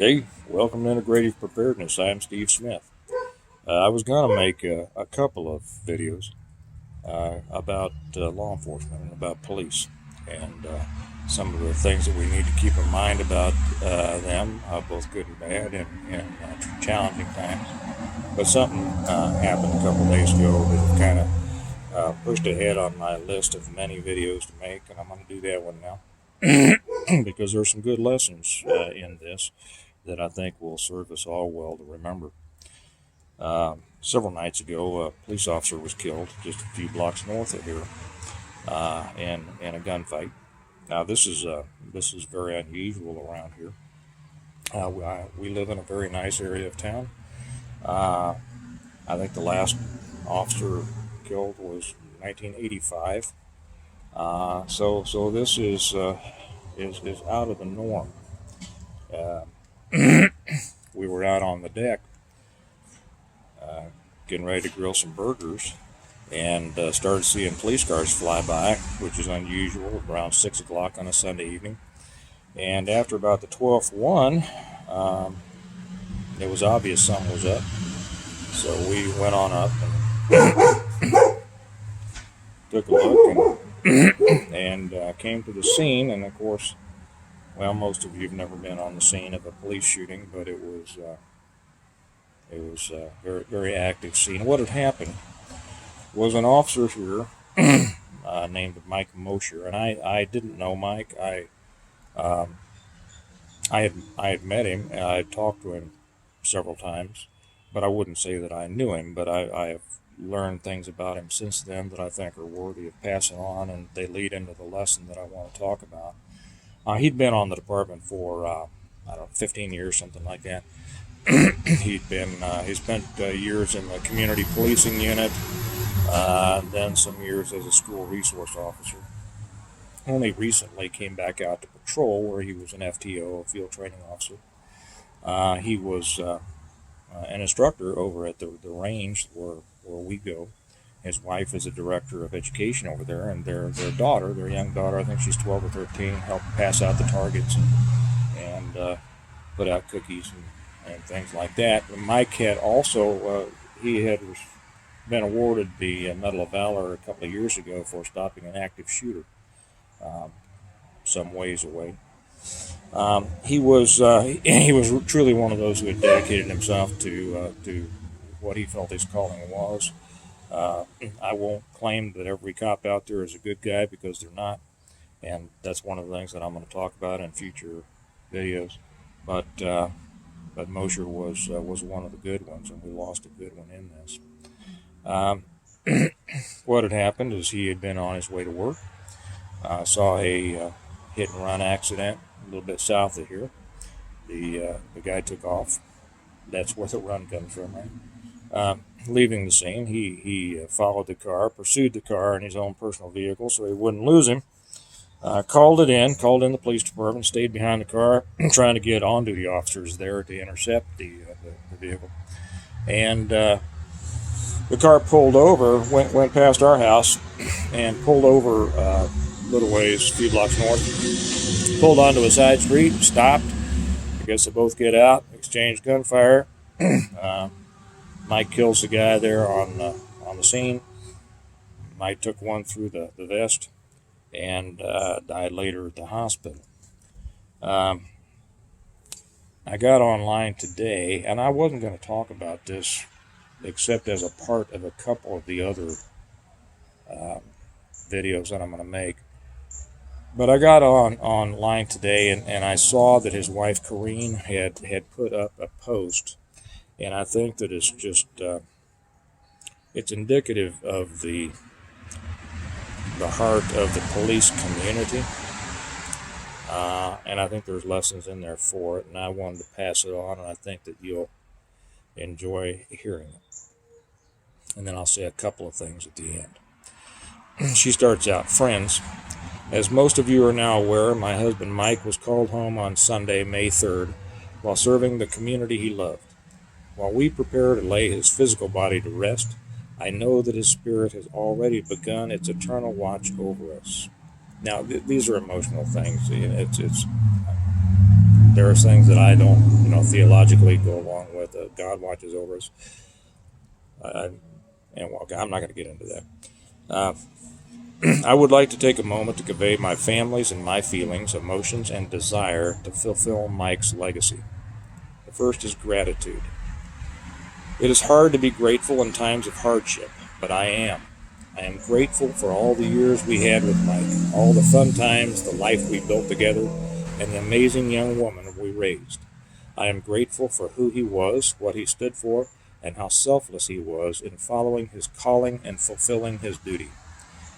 Hey, welcome to Integrative Preparedness. I'm Steve Smith. I was going to make a couple of videos about law enforcement and about police and some of the things that we need to keep in mind about them, both good and bad, and challenging times. But something happened a couple days ago that kind of pushed ahead on my list of many videos to make, and I'm going to do that one now because there's some good lessons in this that I think will serve us all well to remember. Several nights ago, a police officer was killed just a few blocks north of here in a gunfight. Now, this is very unusual around here. We live in a very nice area of town. I think the last officer killed was 1985. So this is out of the norm. We were out on the deck getting ready to grill some burgers and started seeing police cars fly by, which is unusual, around 6 o'clock on a Sunday evening. And after about the 12th one, it was obvious something was up. So we went on up and took a look and came to the scene. And of course, well, most of you have never been on the scene of a police shooting, but it was a very, very active scene. What had happened was an officer here named Mike Mosher, and I didn't know Mike. I had met him, and I had talked to him several times, but I wouldn't say that I knew him. But I have learned things about him since then that I think are worthy of passing on, and they lead into the lesson that I want to talk about. He'd been on the department for, I don't know, 15 years, something like that. He spent years in the community policing unit, then some years as a school resource officer. Only recently came back out to patrol, where he was an FTO, a field training officer. He was an instructor over at the range where we go. His wife is a director of education over there, and their daughter, their young daughter, I think she's 12 or 13, helped pass out the targets and put out cookies and things like that. But Mike had also, he had been awarded the Medal of Valor a couple of years ago for stopping an active shooter some ways away. He was truly one of those who had dedicated himself to what he felt his calling was. I won't claim that every cop out there is a good guy, because they're not, and that's one of the things that I'm going to talk about in future videos. But Mosher was one of the good ones, and we lost a good one in this. What had happened is he had been on his way to work, saw a hit and run accident a little bit south of here. The guy took off. That's where the run comes from, right? Leaving the scene, he followed the car, pursued the car in his own personal vehicle so he wouldn't lose him. Called in the police department, stayed behind the car, trying to get on-duty officers there to intercept the vehicle. And the car pulled over, went past our house, and pulled over a little ways, a few blocks north. Pulled onto a side street, stopped. I guess they both get out, exchange gunfire. Mike kills the guy there on the scene. Mike took one through the vest and died later at the hospital. I got online today, and I wasn't going to talk about this except as a part of a couple of the other videos that I'm going to make. But I got online today, and I saw that his wife, Corrine, had put up a post. And I think that it's just, it's indicative of the heart of the police community. And I think there's lessons in there for it. And I wanted to pass it on, and I think that you'll enjoy hearing it. And then I'll say a couple of things at the end. She starts out, "Friends, as most of you are now aware, my husband Mike was called home on Sunday, May 3rd, while serving the community he loved. While we prepare to lay his physical body to rest, I know that his spirit has already begun its eternal watch over us." Now, these are emotional things. It's there are things that I don't, theologically go along with. God watches over us. I'm not going to get into that. Uh, I would like to take a moment to convey my family's and my feelings, emotions, and desire to fulfill Mike's legacy. The first is gratitude. It is hard to be grateful in times of hardship, but I am. I am grateful for all the years we had with Mike, all the fun times, the life we built together, and the amazing young woman we raised. I am grateful for who he was, what he stood for, and how selfless he was in following his calling and fulfilling his duty.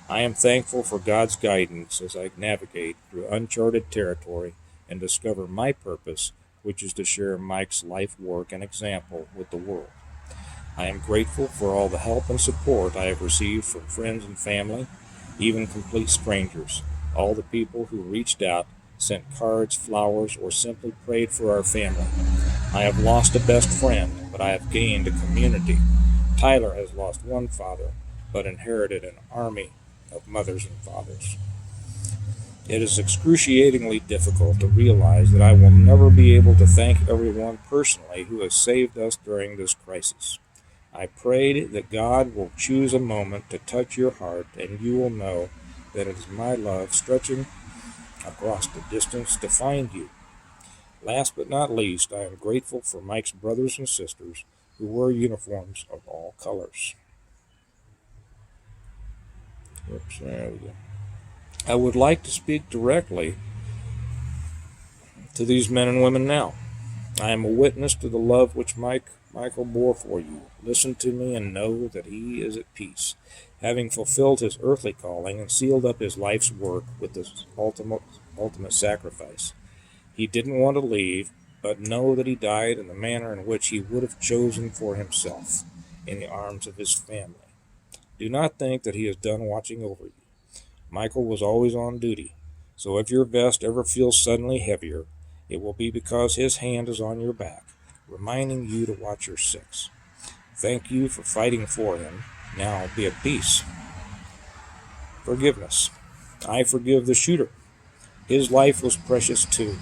I am thankful for God's guidance as I navigate through uncharted territory and discover my purpose, which is to share Mike's life work and example with the world. I am grateful for all the help and support I have received from friends and family, even complete strangers, all the people who reached out, sent cards, flowers, or simply prayed for our family. I have lost a best friend, but I have gained a community. Tyler has lost one father, but inherited an army of mothers and fathers. It is excruciatingly difficult to realize that I will never be able to thank everyone personally who has saved us during this crisis. I pray that God will choose a moment to touch your heart, and you will know that it is my love stretching across the distance to find you. Last but not least, I am grateful for Mike's brothers and sisters who wear uniforms of all colors. Oops, there we go. I would like to speak directly to these men and women now. I am a witness to the love which Michael bore for you. Listen to me and know that he is at peace, having fulfilled his earthly calling and sealed up his life's work with this ultimate sacrifice. He didn't want to leave, but know that he died in the manner in which he would have chosen for himself, in the arms of his family. Do not think that he is done watching over you. Michael was always on duty, so if your vest ever feels suddenly heavier, it will be because his hand is on your back, reminding you to watch your six. Thank you for fighting for him. Now be at peace. Forgiveness. I forgive the shooter. His life was precious too.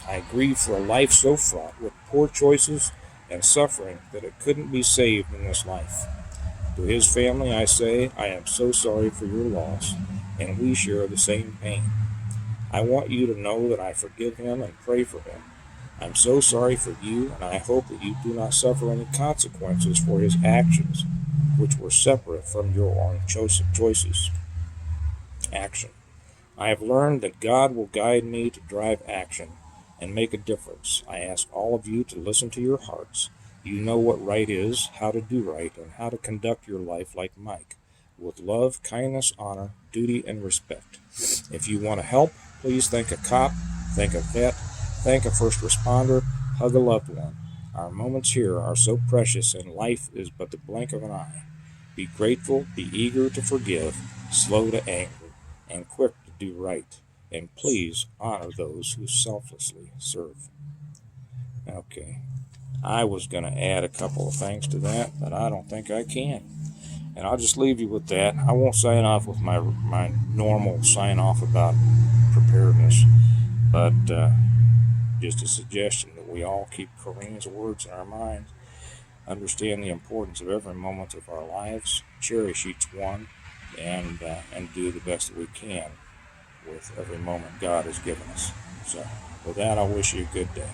I grieve for a life so fraught with poor choices and suffering that it couldn't be saved in this life. To his family I say, I am so sorry for your loss, and we share the same pain. I want you to know that I forgive him and pray for him. I'm so sorry for you, and I hope that you do not suffer any consequences for his actions, which were separate from your own choices. Action. I have learned that God will guide me to drive action and make a difference. I ask all of you to listen to your hearts. You know what right is, how to do right, and how to conduct your life like Mike, with love, kindness, honor, duty, and respect. If you want to help, please thank a cop, thank a vet, thank a first responder, hug a loved one. Our moments here are so precious, and life is but the blink of an eye. Be grateful, be eager to forgive, slow to anger, and quick to do right. And please honor those who selflessly serve. Okay. I was going to add a couple of things to that, but I don't think I can. And I'll just leave you with that. I won't sign off with my normal sign off about preparedness, but just a suggestion that we all keep Corinne's words in our minds, understand the importance of every moment of our lives, cherish each one, and do the best that we can with every moment God has given us. So with that, I wish you a good day.